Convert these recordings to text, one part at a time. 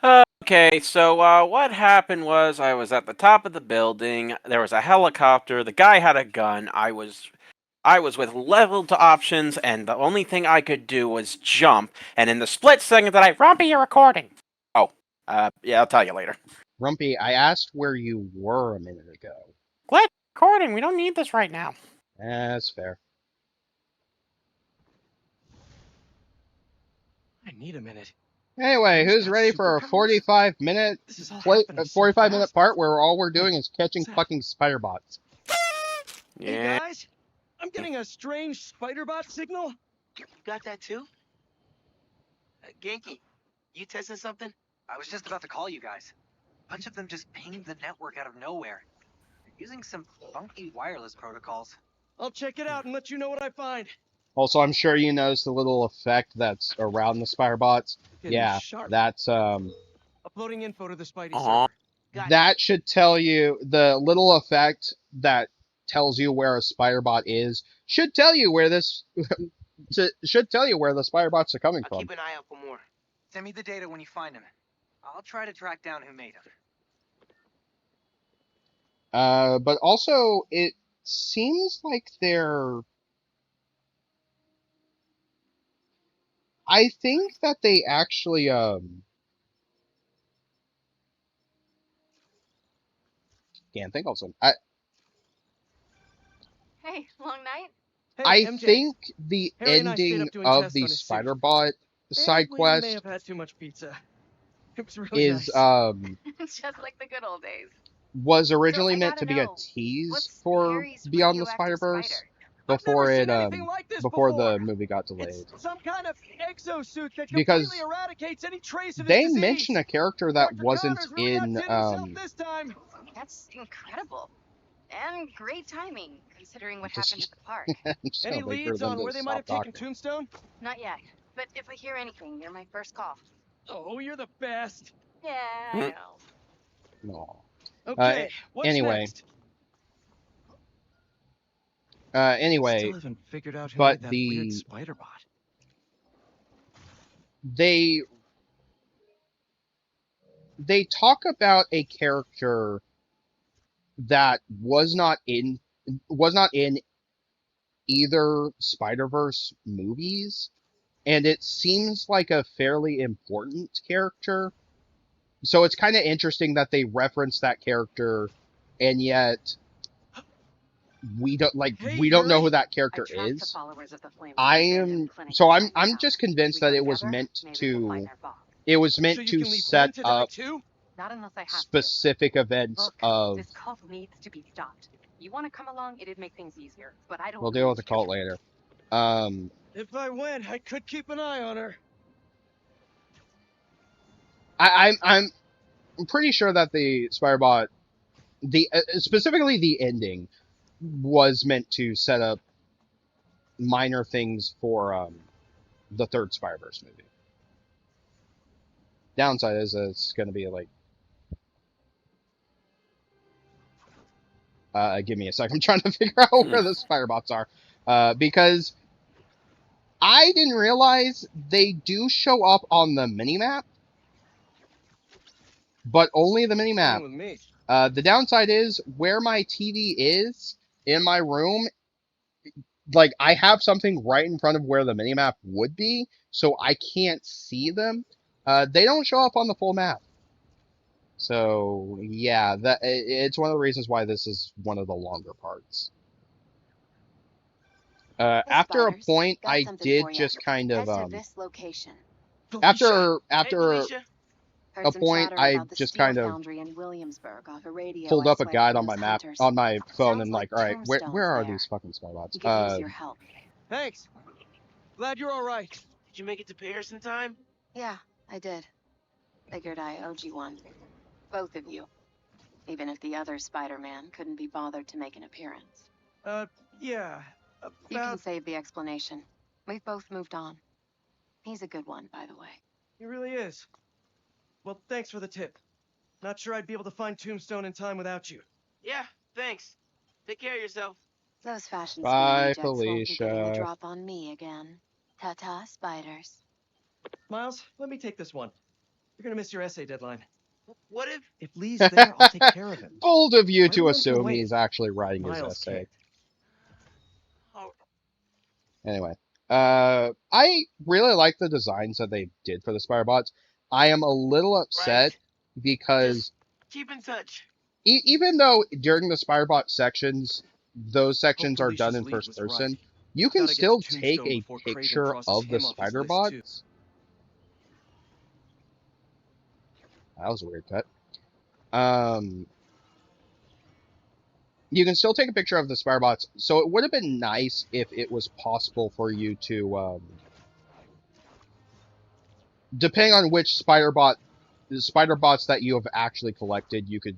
Okay, so what happened was I was at the top of the building. There was a helicopter. The guy had a gun. I was with leveled options, and the only thing I could do was jump. And in the split second that Rumpy, you're recording. Oh, yeah, I'll tell you later. Rumpy, I asked where you were a minute ago. What? Recording. We don't need this right now. That's fair. I need a minute. Anyway, Who's who's got ready for a superpowers? 45-minute This is all play, happening so 45-minute fast. part where all we're doing is catching What's that? fucking SpiderBots? Hey Yeah. guys, I'm getting a strange SpiderBot signal. You got that too? Genki, you testing something? I was just about to call you guys. A bunch of them just pinged the network out of nowhere. They're using some funky wireless protocols. I'll check it out and let you know what I find. Also, I'm sure you noticed the little effect that's around the SpiderBots. Getting Yeah, sharp. that's Uploading info to the Spidey Aw. server. that should tell you the little effect that tells you where a SpiderBot is. Should tell you where this should tell you where the SpiderBots are coming I'll from. keep an eye out for more. Send me the data when you find them. I'll try to track down who made them. But also it seems like they're. I think that they actually can't think of something. Hey, long night? Hey, I MJ. think the Harry and I stayed ending up doing of tests the on his suit. SpiderBot side And we may quest have had too much pizza. It was really is nice. Just like the good old days. was originally I meant to gotta be a know, tease what's for Harry's Beyond the radioactive Spider-Verse spider? I've before never it seen anything like this before before. the movie got delayed. It's some kind of exosuit that Because completely eradicates any trace of his they disease. mention a character that Dr. wasn't Connor's really in outdid himself this time. That's incredible. And great timing, considering what Just- happened at the park. just Any gonna wait for leads them on to where they might have stop taken talking. Tombstone? Not yet, but if I hear anything, you're my first call. Oh, you're the best. Yeah, I Hmm. know. No. Okay, what's anyway. next? Anyway, Still haven't figured out who but made that weird SpiderBot. they talk about a character that was not in either Spider-Verse movies, and it seems like a fairly important character. So it's kind of interesting that they reference that character, and yet we don't know who that character is. I'm just convinced that it was meant to So you can leave set Gwen to die up too? Not unless I have specific events Look, of. this cult needs to be stopped. You want to come along? It'd make things easier, but I don't. We'll deal with the cult later. If I went, I could keep an eye on her. I'm pretty sure that the SpiderBot, specifically the ending, was meant to set up minor things for the third Spider-Verse movie. Downside is that it's going to be like. Give me a second. I'm trying to figure out where the SpiderBots are. Because I didn't realize they do show up on the minimap, but only the minimap. With me. The downside is where my TV is in my room. Like, I have something right in front of where the minimap would be, so I can't see them. They don't show up on the full map. So, yeah, it's one of the reasons why this is one of the longer parts. After a point, I did just kind of, after a point, I just kind of pulled up a guide on my map, on my phone, and like, all right, where are these fucking SpiderBots? Thanks. Glad you're all right. Did you make it to Paris in time? Yeah, I did. Figured I owed you one. Both of you. Even if the other Spider-Man couldn't be bothered to make an appearance. Yeah. You can save the explanation. We've both moved on. He's a good one, by the way. He really is. Well, thanks for the tip. Not sure I'd be able to find Tombstone in time without you. Yeah, thanks. Take care of yourself. Those fashion Bye, rejects won't be Felicia. getting a drop on me again. Ta-ta, spiders. Miles, let me take this one. You're gonna miss your essay deadline. What if? If Lee's there, I'll take care of him. Bold of you Why do to you want to assume wait? he's actually writing his Miles essay. can't. Oh, Anyway, I really like the designs that they did for the SpiderBots. I am a little upset because just keep in touch. even though during the SpiderBot sections, those sections Hope are done Felicia's in lead first was person, right. you can Gotta get to still take Tombstone a before Craven picture crosses of the him off his list too. SpiderBots. That was a weird cut. You can still take a picture of the SpiderBots, so it would have been nice if it was possible for you to, depending on which SpiderBots that you have actually collected, you could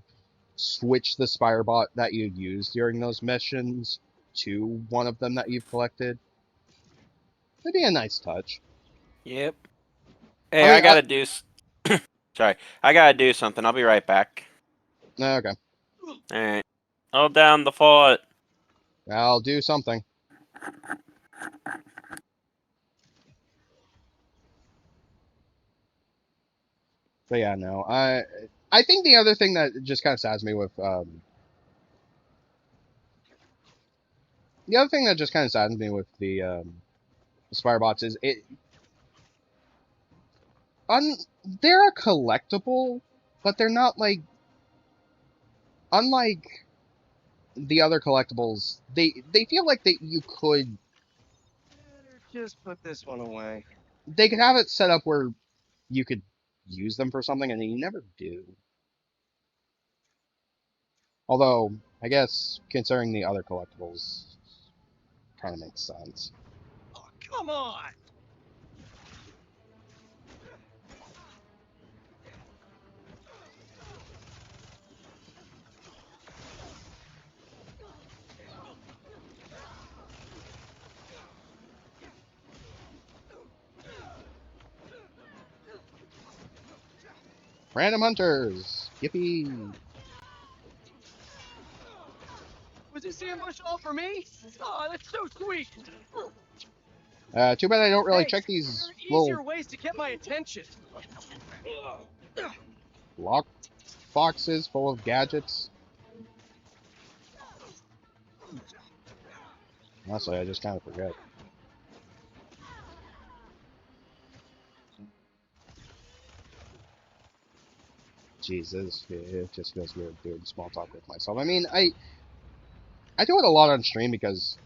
switch the SpiderBot that you used during those missions to one of them that you've collected. That'd be a nice touch. Yep. Hey, I I mean, gotta do. Sorry, I gotta do something. I'll be right back. okay, All right. Hold down the fort. I'll do something. But yeah, no, I think the other thing that just kind of saddens me with the other thing that just kind of saddens me with the SpiderBots is they're a collectible, but they're not like, unlike the other collectibles, they feel like that you could, Better just put this one away. they could have it set up where you could use them for something, and you never do. Although, I guess, considering the other collectibles, kind of makes sense. Oh, come on! Random Hunters! Yippee! Was this ambush all for me? Oh, that's so sweet. Too bad I don't really check Thanks. these There are little easier ways to get my attention. lock boxes full of gadgets. Honestly, I just kind of forget. Jesus, it just feels weird doing small talk with myself. I mean, I do it a lot on stream because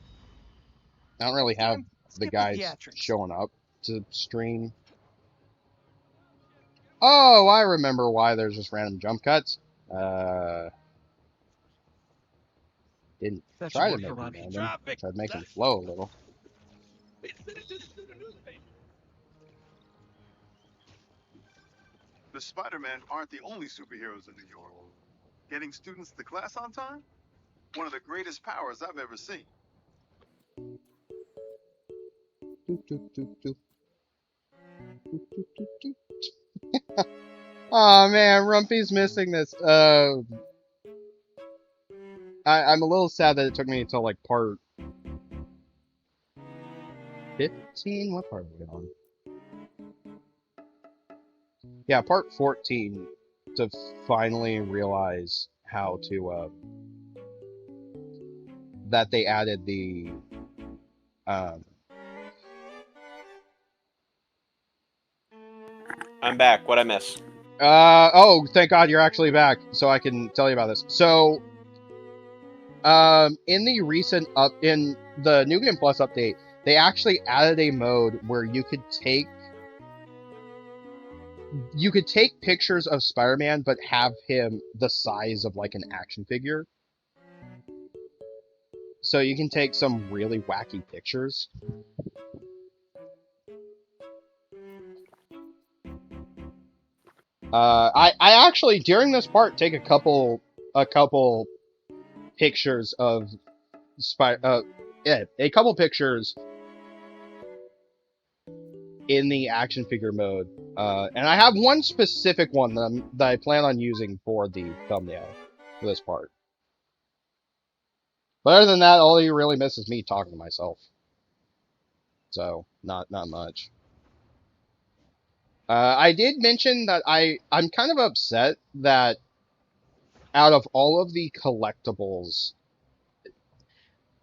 I don't really have Time, the skip the guys theatrics. showing up to stream. Oh, I remember why there's just random jump cuts. Didn't That should try to work make them around heat random. traffic. Tried to make them flow a little. The Spider-Man aren't the only superheroes in New York. Getting students to class on time? One of the greatest powers I've ever seen. Doop, doop, doop, doop. Doop, doop, doop, doop. Oh man, Rumpy's missing this. I'm a little sad that it took me until like part 15. What part are we on? Yeah, part 14 to finally realize how to that they added the um I'm back. What I miss? oh, thank God you're actually back, so I can tell you about this. So in the in the New Game Plus update, they actually added a mode where you could take pictures of Spider-Man but have him the size of like an action figure. So you can take some really wacky pictures. I actually during this part take a couple pictures of a couple pictures in the action figure mode. And I have one specific one that I plan on using for the thumbnail for this part. But other than that, all you really miss is me talking to myself. So, not much. I did mention that I'm kind of upset that out of all of the collectibles,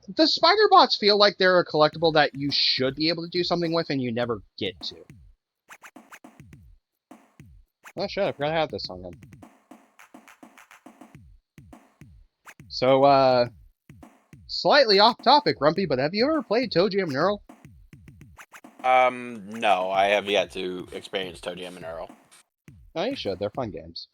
the SpiderBots feel like they're a collectible that you should be able to do something with and you never get to. Oh shit, I forgot I had this song on. So, slightly off topic, Grumpy, but have you ever played Toe Jam and Earl? No, I have yet to experience Toe Jam and Earl. No, you should. They're fun games.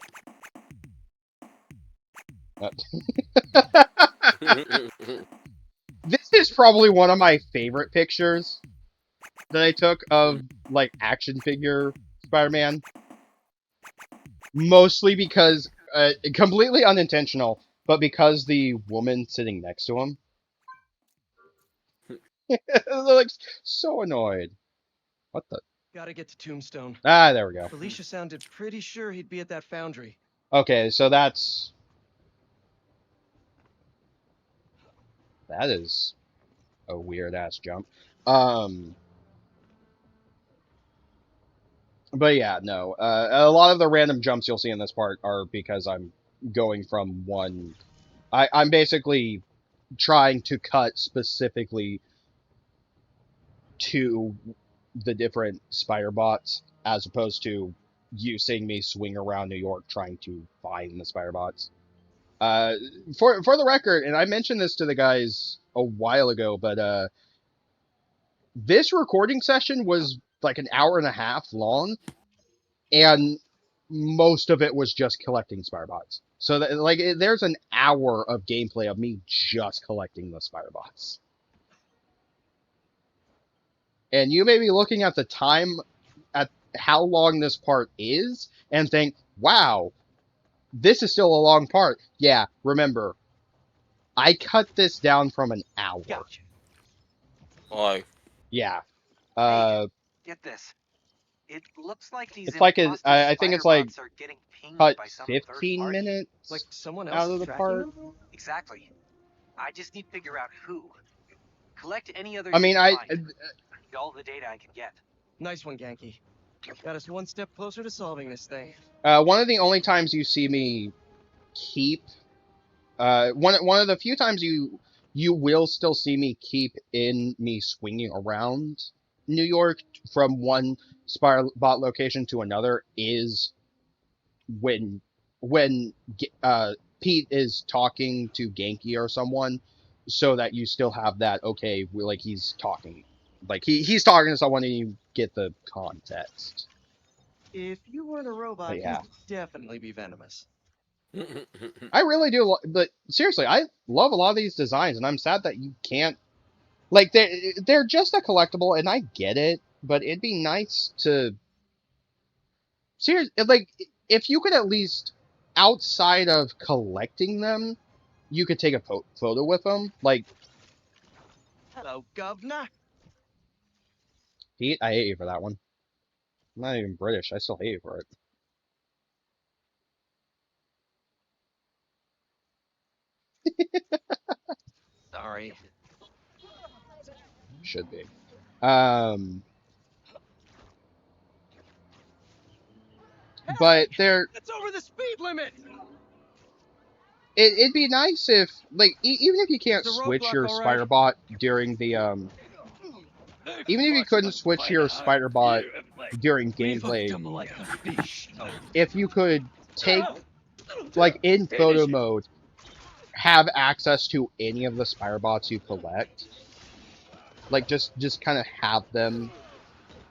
This is probably one of my favorite pictures that I took of, like, action figure Spider-Man. Mostly because, completely unintentional, but because the woman sitting next to him like so annoyed. What the? Gotta get to Tombstone. Ah, there we go. Felicia sounded pretty sure he'd be at that foundry. Okay, so that is a weird ass jump. But yeah, no. A lot of the random jumps you'll see in this part are because I'm going from one. I'm basically trying to cut specifically to the different spider bots as opposed to you seeing me swing around New York trying to find the spider bots. For the record, and I mentioned this to the guys a while ago, but this recording session was like an hour and a half long, and most of it was just collecting spider bots. So that, like, there's an hour of gameplay of me just collecting the spider bots. And you may be looking at the time, at how long this part is, and think, wow, this is still a long part. Yeah, remember, I cut this down from an hour. Gotcha. Like, Yeah. Get this. It looks like these It's like imposter I think it's like Spider-Bots are getting pinged cut by some 15 third party. minutes Like someone out else of the tracking part. them? Exactly. I just need to figure out who. Collect any others I mean, you can find. All the data I can get. Nice one, Genki. Got us one step closer to solving this thing. one of the only times you see me keep, one of the few times you will still see me keep in me swinging around New York from one SpiderBot location to another is when Pete is talking to Genki or someone, so that you still have that, okay, like he's talking, like he's talking to someone and you get the context. If you weren't a robot, Yeah. you'd definitely be venomous. I really do, but seriously, I love a lot of these designs, and I'm sad that you can't, like, they're just a collectible, and I get it, but it'd be nice to, seriously, like, if you could at least, outside of collecting them, you could take a photo with them. Like, Hello, governor. Pete, I hate you for that one. I'm not even British. I still hate you for it. Sorry. Should be. But That's over the speed limit. it'd be nice if, like, even if you can't It's a switch roadblock, your all right. SpiderBot during the, even if you couldn't switch your SpiderBot during gameplay, if you could take, like, in photo mode, have access to any of the SpiderBots you collect, like, just kind of have them,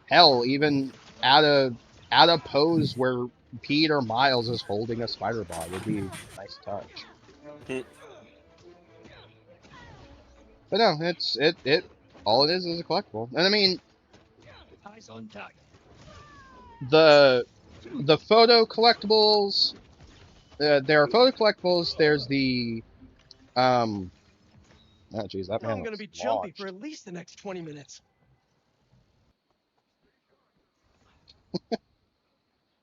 hell, even at a pose where Pete or Miles is holding a SpiderBot would be a nice touch. But no, it all it is a collectible. And I mean, the photo collectibles, there are photo collectibles, there's the oh jeez, that man I'm gonna looks be jumpy lodged. for at least the next 20 minutes.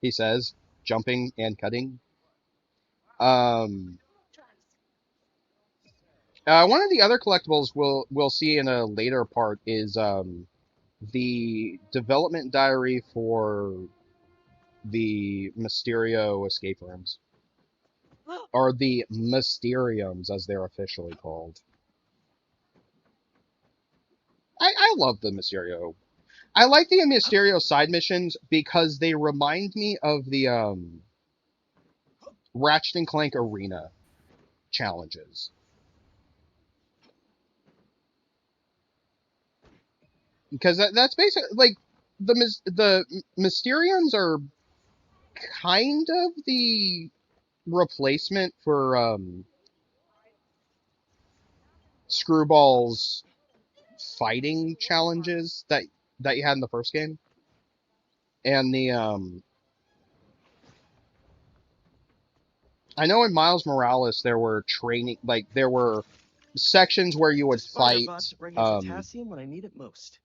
He says, jumping and cutting. One of the other collectibles we'll see in a later part is the development diary for the Mysterio escape rooms. Or the Mysteriums, as they're officially called. I love the Mysterio. I like the Mysterio side missions because they remind me of the Ratchet and Clank Arena challenges. Because that's basically like the Mysteriums are kind of the replacement for Screwball's fighting challenges that you had in the first game. And the I know in Miles Morales there were training, like there were sections where you would fight SpiderBot to bring in potassium when I need it most.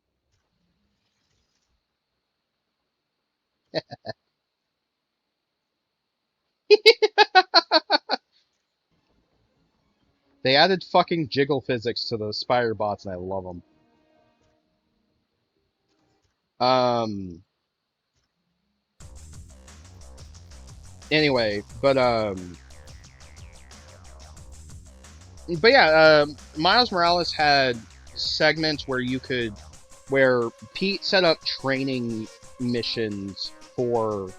they added fucking jiggle physics to the SpiderBots and I love them. Anyway, but yeah, Miles Morales had segments where Pete set up training missions for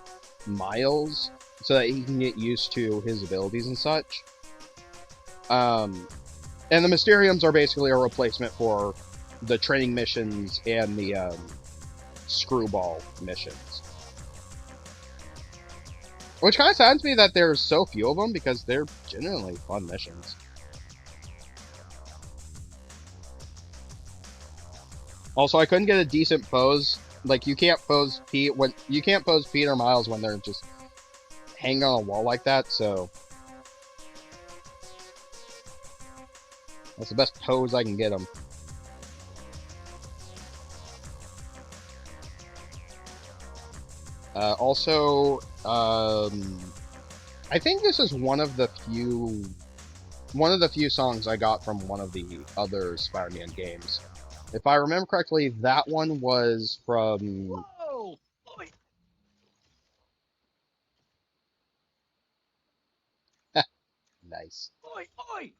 Miles so that he can get used to his abilities and such. And the Mysteriums are basically a replacement for the training missions and the Screwball missions. Which kind of saddens me that there's so few of them because they're genuinely fun missions. Also, I couldn't get a decent pose. Like you can't pose Pete or Miles when they're just hanging on a wall like that. So that's the best pose I can get them. Also, I think this is one of the few songs I got from one of the other Spider-Man games. If I remember correctly, that one was from... Whoa! Oi! Nice. Oi! Oi!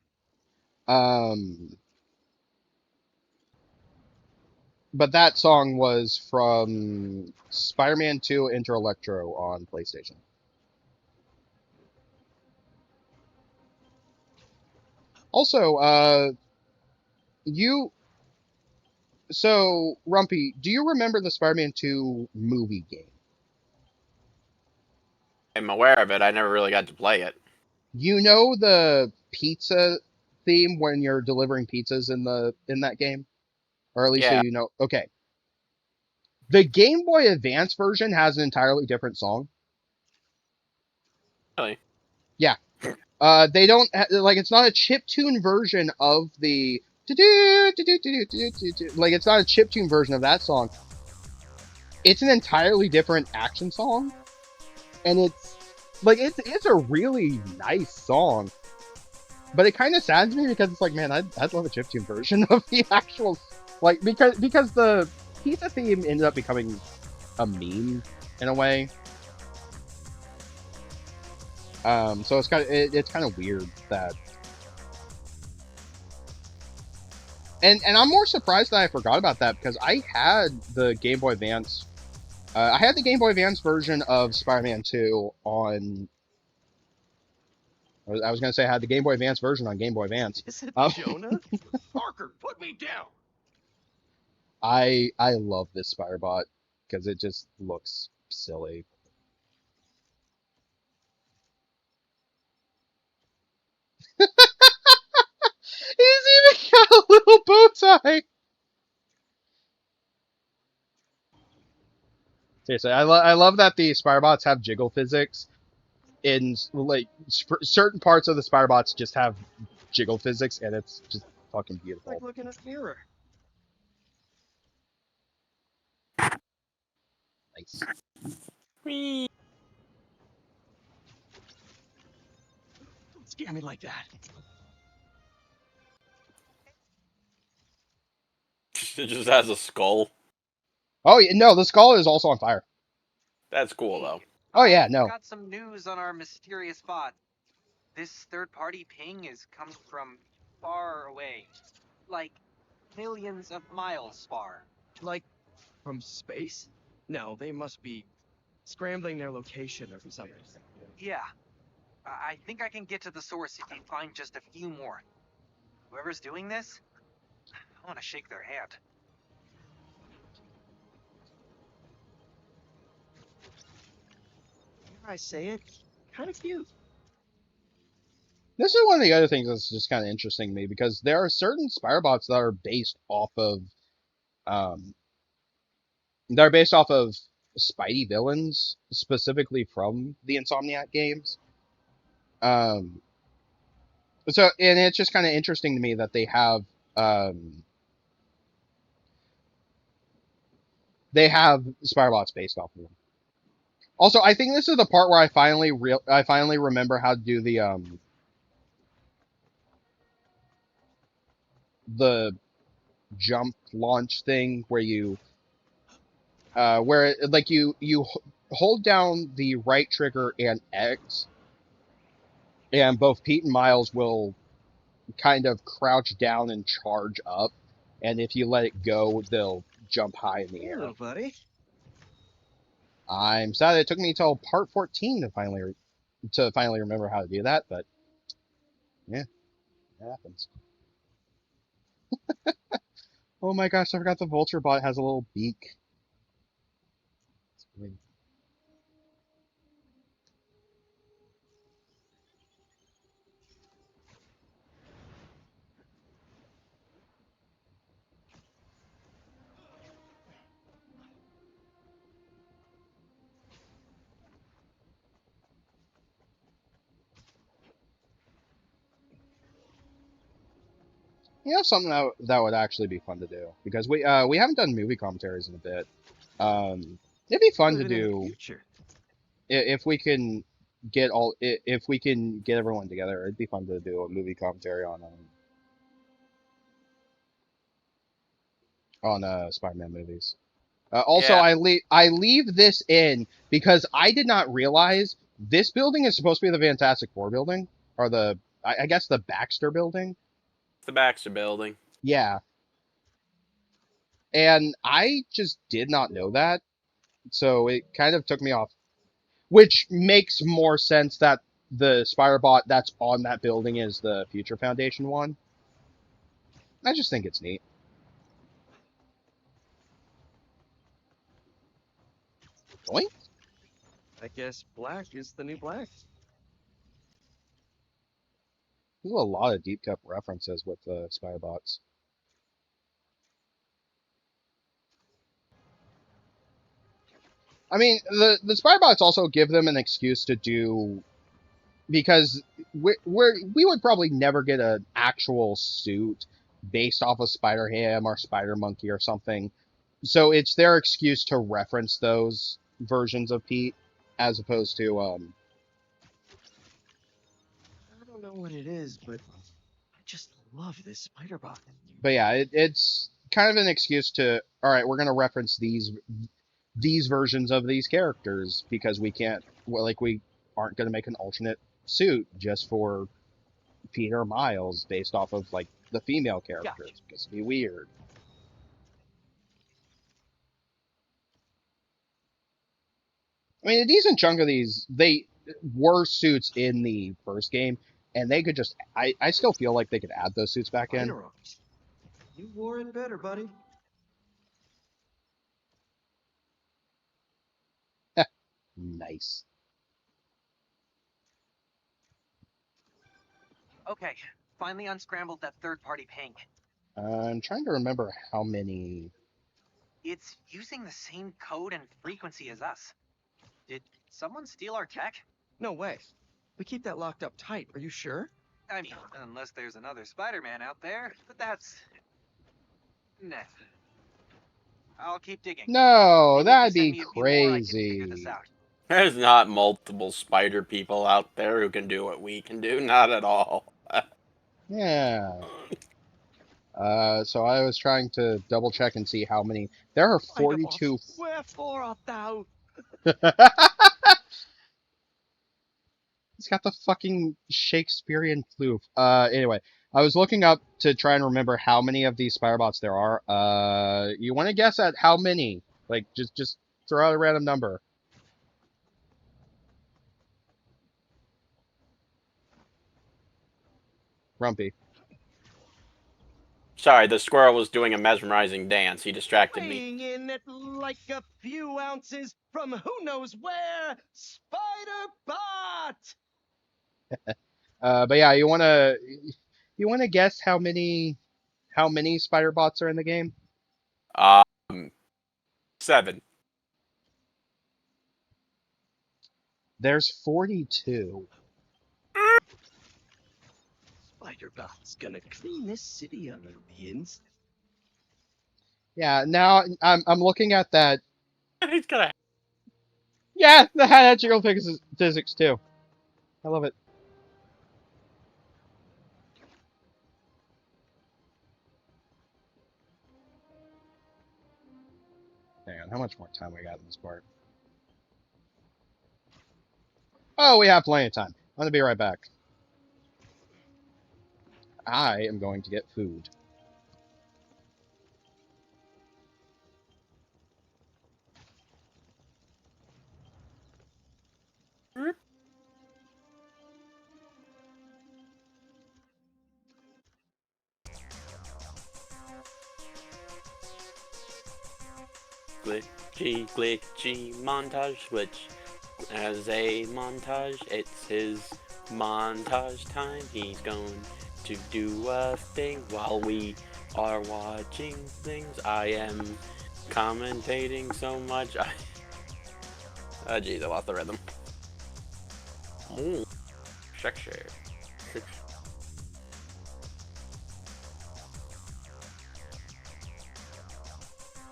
But that song was from Spider-Man 2 Enter Electro on PlayStation. Also, So, Rumpy, do you remember the Spider-Man 2 movie game? I'm aware of it. I never really got to play it. You know the pizza theme when you're delivering pizzas in that game? Or at least so Yeah. you know. Okay. The Game Boy Advance version has an entirely different song. Really? Yeah. They don't like it's not a chiptune version of the like it's not a chiptune version of that song. It's an entirely different action song, and it's a really nice song. But it kind of saddens me because it's like, man, I'd love a chiptune version of the actual, like, because the pizza theme ended up becoming a meme in a way. So it's kind of weird that, and I'm more surprised that I forgot about that because I had the Game Boy Advance, I had the Game Boy Advance version of Spider-Man 2 on. I was gonna say I had the Game Boy Advance version on Game Boy Advance. Is it Jonah? Parker, put me down. I love this SpiderBot because it just looks silly. He's even got a little bow tie. Seriously, I love that the SpiderBots have jiggle physics. In like certain parts of the SpiderBots just have jiggle physics, and it's just fucking beautiful. Like looking in a mirror. Nice. Whee! Don't scare me like that. It just has a skull. Oh no, the skull is also on fire. That's cool though. Oh yeah, no. Got some news on our mysterious bot. This third-party ping is coming from far away, like millions of miles far. Like, from space? No, they must be scrambling their location or something. Yeah, I think I can get to the source if you find just a few more. Whoever's doing this, I want to shake their hand. Dare I say it? Kind of cute. This is one of the other things that's just kind of interesting to me because there are certain SpiderBots that are based off of um, they're based off of Spidey villains, specifically from the Insomniac games. Um, and it's just kind of interesting to me that they have SpiderBots based off of them. Also, I think this is the part where I finally remember how to do the jump launch thing where you hold down the right trigger and X, and both Pete and Miles will kind of crouch down and charge up, and if you let it go, they'll jump high in the Hey, air. little buddy. I'm sad it took me till part 14 to finally remember how to do that, but yeah, it happens. Oh my gosh, I forgot the Vulture Bot has a little beak. It's weird. You know, something that would actually be fun to do because we haven't done movie commentaries in a bit. It'd be fun to Living in the do future. if we can if we can get everyone together. It'd be fun to do a movie commentary on Spider-Man movies. Also, Yeah. I leave this in because I did not realize this building is supposed to be the Fantastic Four building, or I guess the Baxter building. It's the Baxter Building. Yeah, and I just did not know that, so it kind of took me off. Which makes more sense that the SpiderBot that's on that building is the Future Foundation one. I just think it's neat. Doink. I guess black is the new black. There's a lot of deep cut references with the SpiderBots. I mean, the SpiderBots also give them an excuse to do because we would probably never get an actual suit based off of Spider Ham or Spider Monkey or something. So it's their excuse to reference those versions of Pete as opposed to I don't know what it is, but I just love this SpiderBot. but yeah, it's kind of an excuse to, all right, we're going to reference these versions of these characters because we can't, well, like, we aren't going to make an alternate suit just for Peter Miles based off of, like, the female characters because it'd be weird. I mean, a decent chunk of these, they were suits in the first game, and they could just, I still feel like they could add those suits back in. Spider arms. You wore it better, buddy. Nice. Okay, finally unscrambled that third-party ping. I'm trying to remember how many. It's using the same code and frequency as us. Did someone steal our tech? No way. We keep that locked up tight. Are you sure? I mean, unless there's another Spider-Man out there, but that's... Nah. I'll keep digging. No, Maybe if that'd you send be me a few more, I can figure this crazy. out. There's not multiple spider people out there who can do what we can do. Not at all. Yeah. So I was trying to double check and see how many. There are 42. Wherefore art thou? He's got the fucking Shakespearean floof. Anyway, I was looking up to try and remember how many of these SpiderBots there are. You want to guess at how many? Like, just throw out a random number. Grumpy. Sorry, the squirrel was doing a mesmerizing dance. He distracted me. Weighing in at like a few ounces from who knows where, SpiderBot! But yeah, you wanna guess how many SpiderBots are in the game? 7. There's 42. SpiderBot's gonna clean this city up from the inside. Yeah, now I'm looking at that. He's gonna. Yeah, the magical physics too. I love it. Hang on, how much more time we got in this part? Oh, we have plenty of time. I'm gonna be right back. I am going to get food. Click G montage switch. As a montage, it's his montage time. He's going to do a thing while we are watching things. I am commentating so much. Jeez, I lost the rhythm. Ooh, sexy.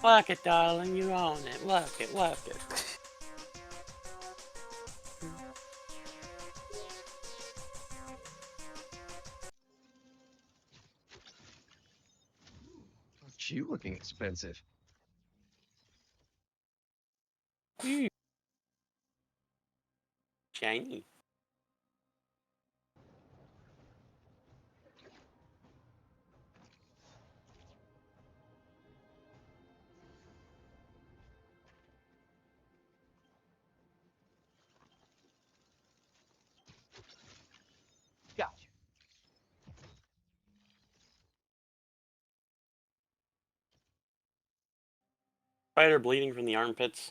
Work it, darling, you own it. Work it, work it. Aren't you looking expensive? Shiny. Gotcha. Spider bleeding from the armpits.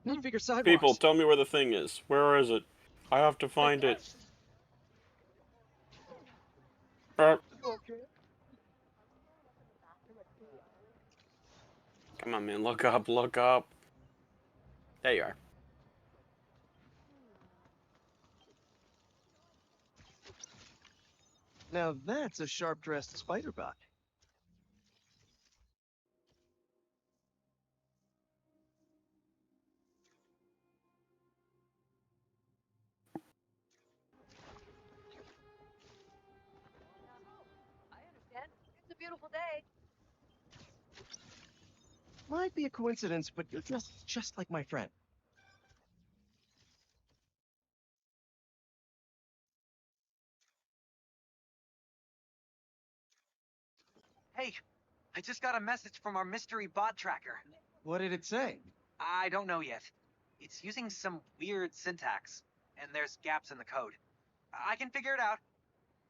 Need bigger sidewalks. People, tell me where the thing is. Where is it? I have to find it. Come on, man. Look up, look up. There you are. Now that's a sharp-dressed SpiderBot. It's a beautiful day. Might be a coincidence, but you're just like my friend. Hey, I just got a message from our mystery bot tracker. What did it say? I don't know yet. It's using some weird syntax, and there's gaps in the code. I can figure it out.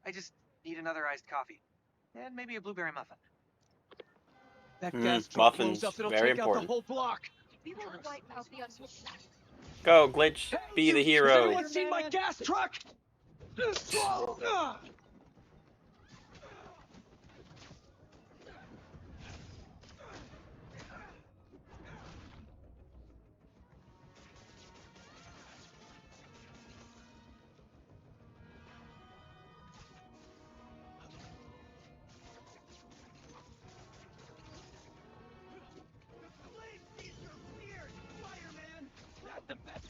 I just need another iced coffee. And maybe a blueberry muffin. That gas truck muffins, blows up, it'll very take out the important. whole block. We will wipe out the Go, Glitch. Be the Has hero. anyone seen my gas truck?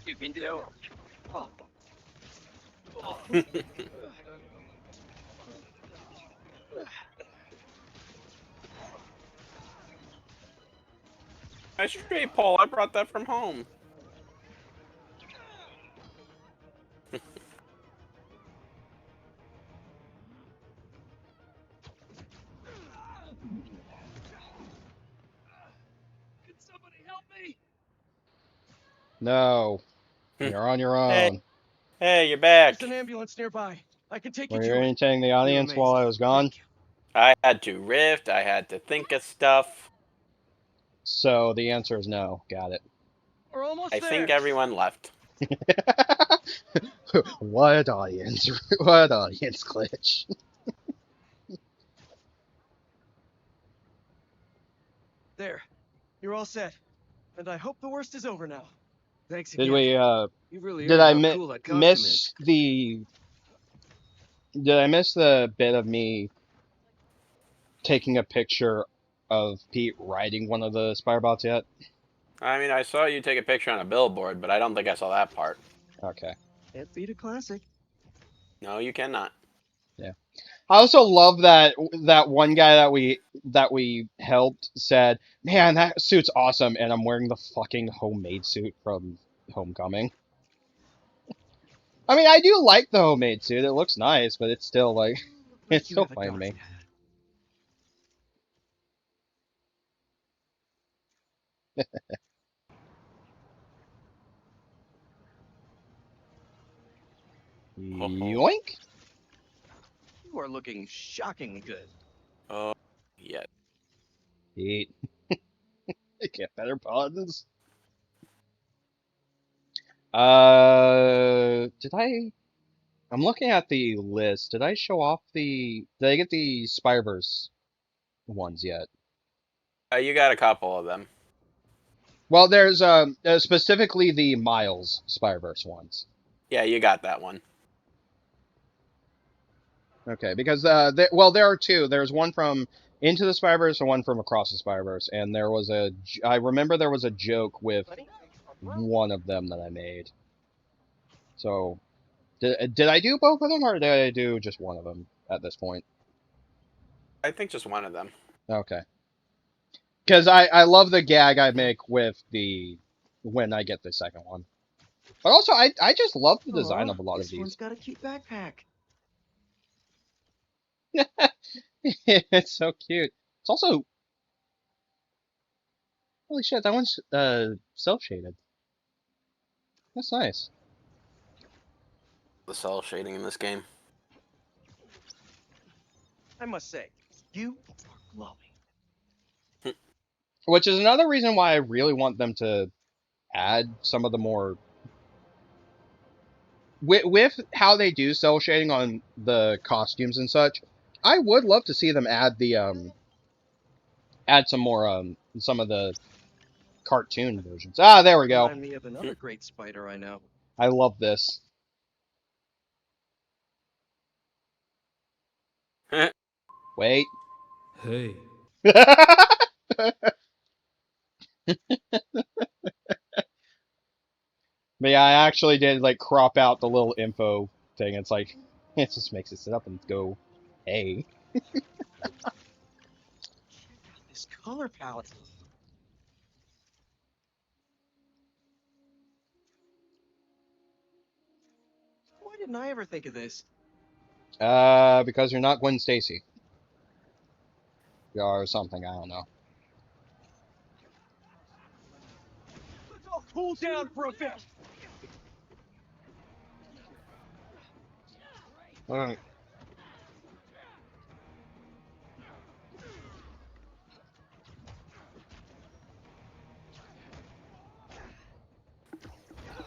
You can do. Oh. Nice tree pole. I brought that from home. Can somebody help me? No, you're on your Hey, own. hey, you're back. There's an ambulance nearby. I can take you Were you to it. entertaining the You're audience while amazing. I was gone? Thank you. I had to rift. I had to think of stuff. So the answer is no. Got it. We're almost I there. think everyone left. What audience? What audience glitch? There. You're all set. And I hope the worst is over now. Thanks Did again. we? You really Did earned I how cool that costume miss is. the? Did I miss the bit of me taking a picture of Pete riding one of the SpiderBots yet? I mean, I saw you take a picture on a billboard, but I don't think I saw that part. Okay. Can't beat a classic. No, you cannot. Yeah. I also love that one guy that we helped said, "Man, that suit's awesome," and I'm wearing the fucking homemade suit from Homecoming. I mean, I do like the homemade suit. It looks nice, but it's still like Look like it's you still have a fine to me. dark Yoink! You are looking shockingly good. Oh, yeah. Pete. Get better puns. Did I? I'm looking at the list. Did I show off the? Did I get the Spiderverse ones yet? You got a couple of them. Well, there's specifically the Miles Spiderverse ones. Yeah, you got that one. Okay, because there are two. There's one from Into the Spiderverse and one from Across the Spiderverse, and I remember there was a joke with one of them that I made. So, did I do both of them, or did I do just one of them at this point? I think just one of them. Okay. Because I love the gag I make with when I get the second one. But also, I just love the design of a lot of This one's these. got a cute backpack. It's so cute. It's also, holy shit, that one's cel-shaded. That's nice. The cell shading in this game. I must say, you are glowing. Which is another reason why I really want them to add some of the more with how they do cell shading on the costumes and such. I would love to see them add some more some of the cartoon versions. Ah, there we go. Remind me of another great spider I know. I love this. Wait. Hey. But yeah, I actually did like crop out the little info thing. It's like it just makes it sit up and go, hey. Check out this color palette. Why didn't I ever think of this? Because you're not Gwen Stacy. Or something, I don't know. Let's all cool down for a bit. Alright.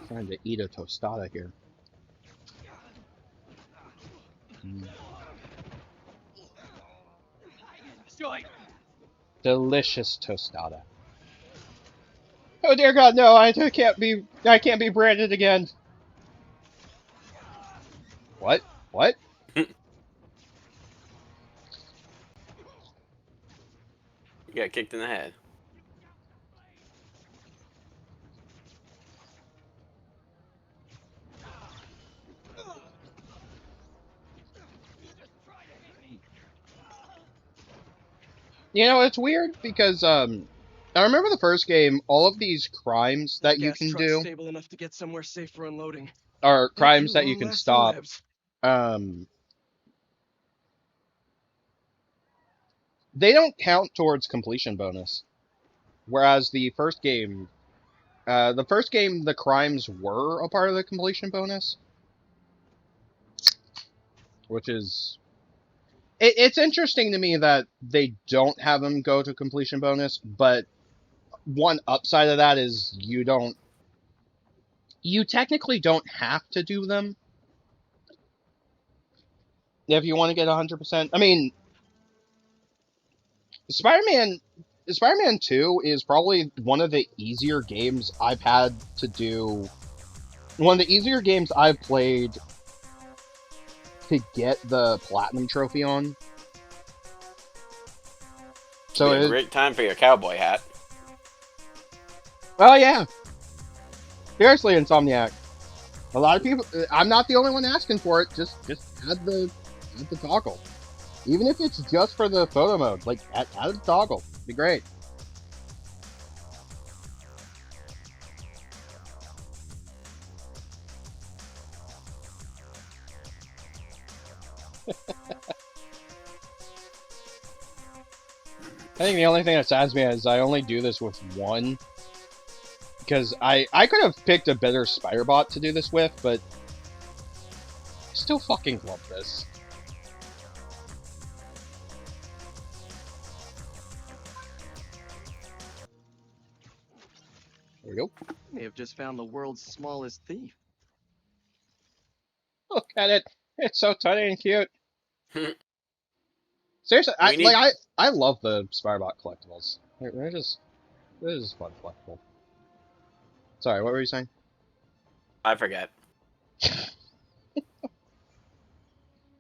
Trying to eat a tostada here. Joy. Delicious tostada. Oh dear God, no! I can't be branded again. What? What? You got kicked in the head. You know, it's weird because I remember the first game. All of these crimes that you Gas can truck's do stable enough to get somewhere safe for unloading. are Thank crimes you, that you can long-lasting stop. webs. Um, they don't count towards completion bonus. Whereas the first game, the crimes were a part of the completion bonus, which is it's interesting to me that they don't have them go to completion bonus. But one upside of that is you technically don't have to do them if you want to get 100%. I mean, Spider-Man Spider-Man 2 is probably one of the easier games I've had to do. One of the easier games I've played to get the platinum trophy on. Should be a So great time for your cowboy hat. well, yeah. Seriously, Insomniac. A lot of people. I'm not the only one asking for it. Just add the toggle, even if it's just for the photo mode. Like add the toggle. It'd be great. I think the only thing that saddens me is I only do this with one. Because I could have picked a better SpiderBot to do this with, but I still fucking love this. There we go. May have just found the world's smallest thief. Look at it. It's so tiny and cute. Seriously, We need- I love the SpiderBot collectibles. They're just fun collectible. Sorry, what were you saying? I forget.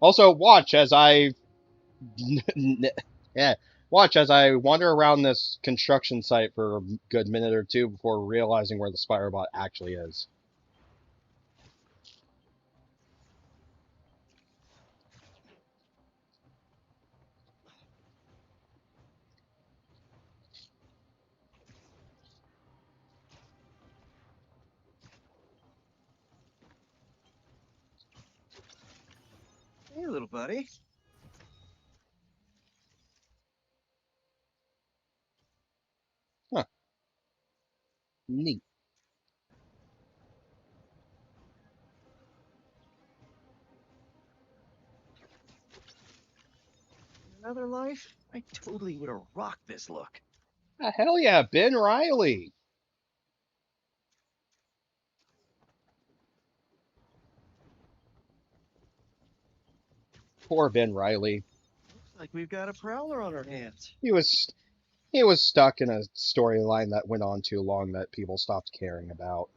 Also, watch as I yeah, watch as I wander around this construction site for a good minute or two before realizing where the SpiderBot actually is. Hey, little buddy. Huh. Neat. In another life, I totally would have rocked this look. Ah, hell yeah, Ben Riley. Poor Ben Riley. Looks like we've got a prowler on our hands. He was stuck in a storyline that went on too long that people stopped caring about.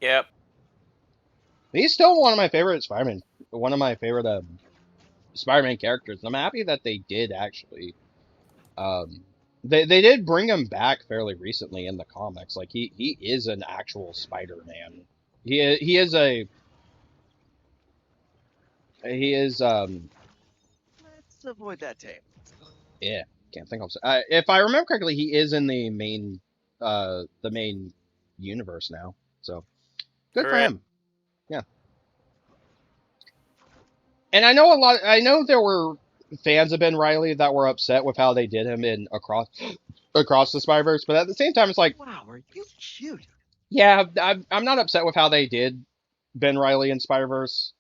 Yep. He's still one of my favorite Spider-Man, one of my favorite Spider-Man characters. And I'm happy that they did actually. They did bring him back fairly recently in the comics. Like he is an actual Spider-Man. He is Let's avoid that tape. yeah, can't think of if I remember correctly, he is in the main universe now. So good for Correct. him. Yeah. And I know there were fans of Ben Riley that were upset with how they did him in across the Spiderverse, but at the same time, it's like, Wow, are you cute? yeah, I'm not upset with how they did Ben Riley in Spiderverse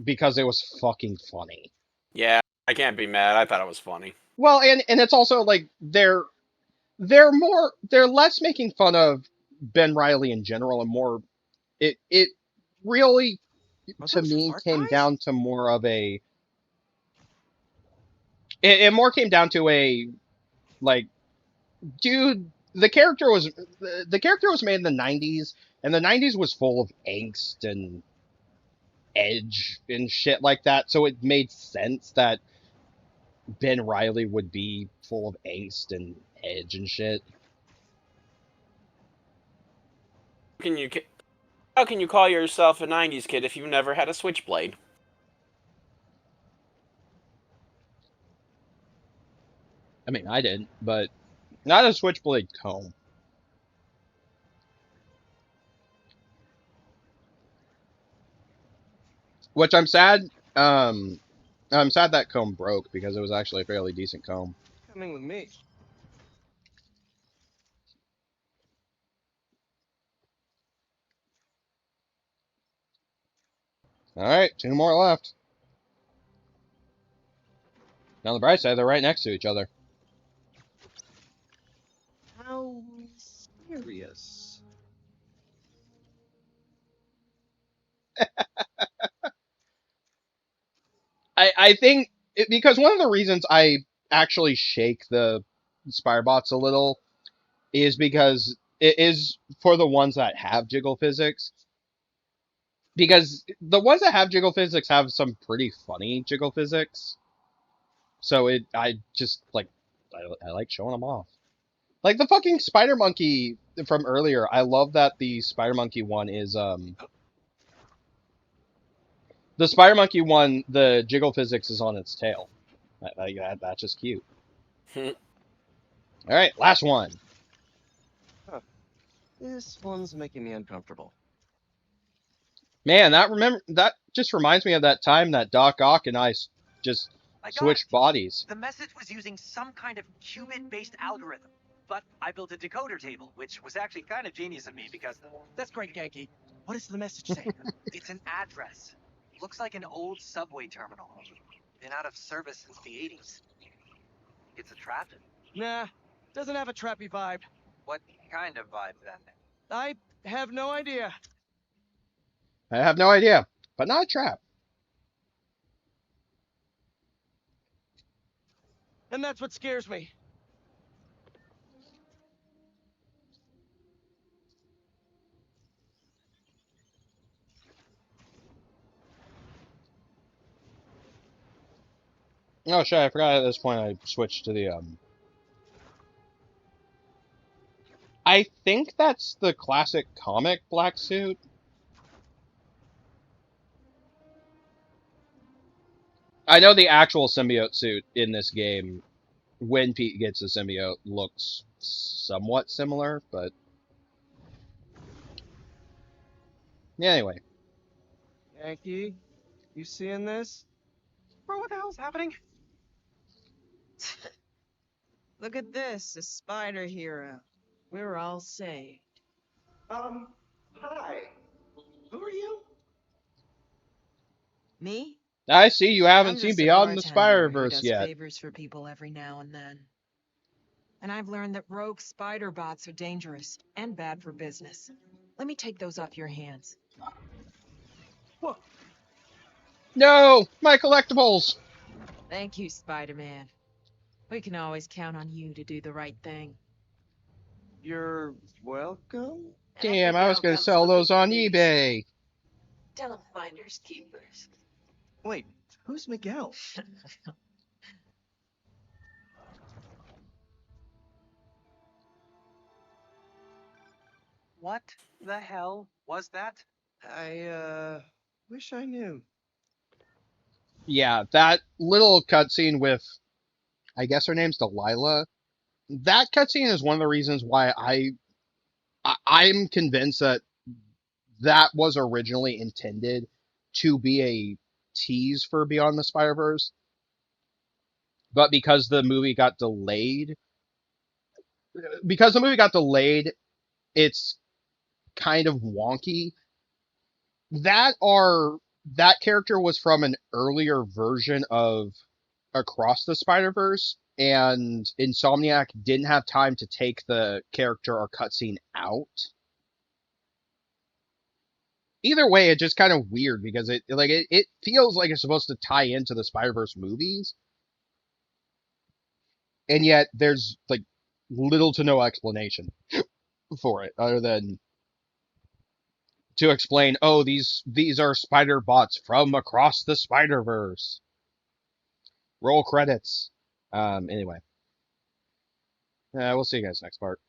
because it was fucking funny. Yeah, I can't be mad. I thought it was funny. Well, and it's also like they're less making fun of Ben Riley in general and more it really Are to those me fart came guys? down to more of a it more came down to a like dude the character was made in the 90s and the 90s was full of angst and edge and shit like that, so it made sense that Ben Riley would be full of angst and edge and shit. Can you? How can you call yourself a '90s kid if you've never had a Switchblade? I mean, I didn't, but not a switchblade comb. Which I'm sad that comb broke because it was actually a fairly decent comb. Coming with me. Alright, 2 more left. Now the bright side, they're right next to each other. How serious? I think, because one of the reasons I actually shake the SpiderBots a little is because it is for the ones that have jiggle physics. Because the ones that have jiggle physics have some pretty funny jiggle physics. So I just, like, I like showing them off. Like the fucking Spider Monkey from earlier. I love that the Spider Monkey one is, the Spider Monkey one, the jiggle physics is on its tail. That's just cute. Alright, last one. This one's making me uncomfortable. Man, that just reminds me of that time that Doc Ock and I just I got switched it. bodies. The message was using some kind of qubit-based algorithm, but I built a decoder table, which was actually kind of genius of me because That's great, Genki. What does the message say? it's an address. Looks like an old subway terminal. Been out of service since the 80s. It's a trap? Nah, doesn't have a trappy vibe. What kind of vibe then? I have no idea. I have no idea, but not a trap. And that's what scares me. Oh shit, I forgot at this point I switched to the I think that's the classic comic black suit. I know the actual symbiote suit in this game, when Pete gets the symbiote, looks somewhat similar, but yeah, anyway. Genki, you seeing this? Bro, what the hell's happening? Look at this, a spider hero. We're all saved. Hi. Who are you? Me? I see you haven't I'm seen just a Beyond the bartender who Spiderverse does yet. favors for people every now and then. And I've learned that rogue spider bots are dangerous and bad for business. Let me take those off your hands. Whoa. No! My collectibles! Thank you, Spider-Man. We can always count on you to do the right thing. You're welcome? Damn, I was gonna sell those on eBay. Tell them finders keepers. Wait, who's Miguel? What the hell was that? I wish I knew. Yeah, that little cutscene with, I guess her name's Delilah. That cutscene is one of the reasons why I'm convinced that that was originally intended to be a tease for Beyond the Spider-Verse, but because the movie got delayed, it's kind of wonky. That character was from an earlier version of Across the Spider-Verse, and Insomniac didn't have time to take the character or cutscene out. Either way, it's just kind of weird because it feels like it's supposed to tie into the Spider-Verse movies, and yet there's like little to no explanation for it other than to explain, oh, these are spider bots from Across the Spider-Verse. Roll credits. Anyway. We'll see you guys next part.